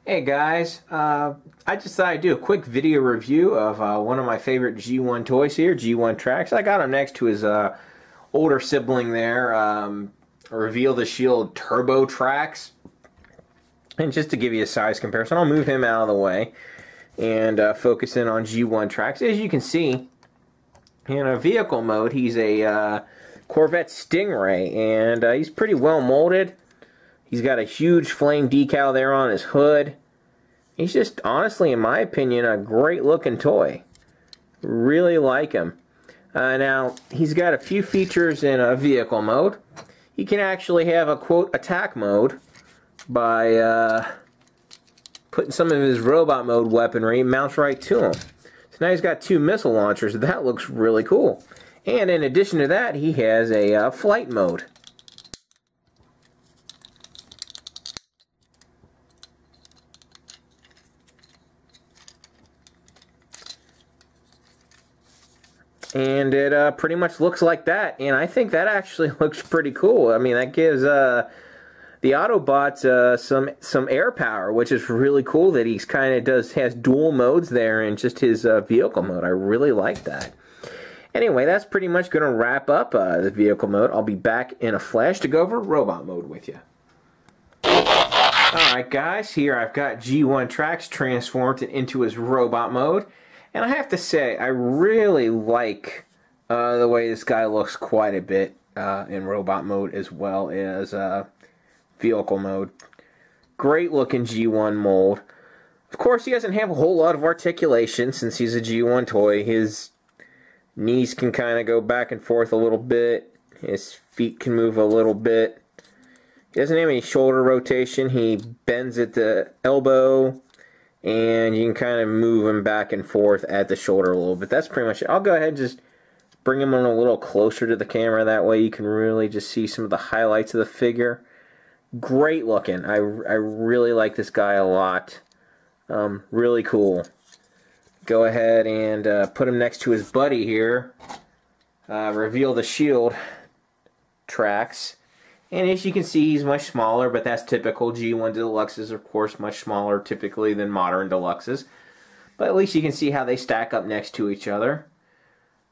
Hey guys, I just thought I'd do a quick video review of one of my favorite G1 toys here, G1 Trax. I got him next to his older sibling there, Reveal the Shield Turbo Trax. And just to give you a size comparison, I'll move him out of the way and focus in on G1 Trax. As you can see, in a vehicle mode, he's a Corvette Stingray, and he's pretty well molded. He's got a huge flame decal there on his hood. He's just, honestly, in my opinion, a great looking toy. Really like him. Now, he's got a few features in a vehicle mode. He can actually have a, quote, attack mode by putting some of his robot mode weaponry, mounts right to him. So now he's got 2 missile launchers. That looks really cool. And in addition to that, he has a flight mode. And it pretty much looks like that, and I think that actually looks pretty cool. I mean, that gives the Autobots some air power, which is really cool. That he's kind of has dual modes there in just his vehicle mode. I really like that. Anyway, that's pretty much going to wrap up the vehicle mode. I'll be back in a flash to go over robot mode with you. Alright guys, here I've got G1 Trax transformed into his robot mode. And I have to say, I really like the way this guy looks quite a bit in robot mode as well as vehicle mode. Great looking G1 mold. Of course, he doesn't have a whole lot of articulation since he's a G1 toy. His knees can kind of go back and forth a little bit. His feet can move a little bit. He doesn't have any shoulder rotation. He bends at the elbow. And you can kind of move him back and forth at the shoulder a little bit. That's pretty much it. I'll go ahead and just bring him in a little closer to the camera. That way you can really just see some of the highlights of the figure. Great looking. I really like this guy a lot. Really cool. Go ahead and put him next to his buddy here. Reveal the Shield Trax. And as you can see, he's much smaller, but that's typical. G1 Deluxes, of course, much smaller typically than modern Deluxes. But at least you can see how they stack up next to each other.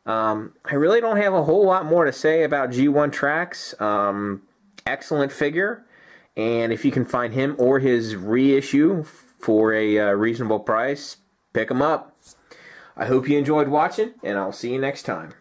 I really don't have a whole lot more to say about G1 Trax. Excellent figure. And if you can find him or his reissue for a reasonable price, pick him up. I hope you enjoyed watching, and I'll see you next time.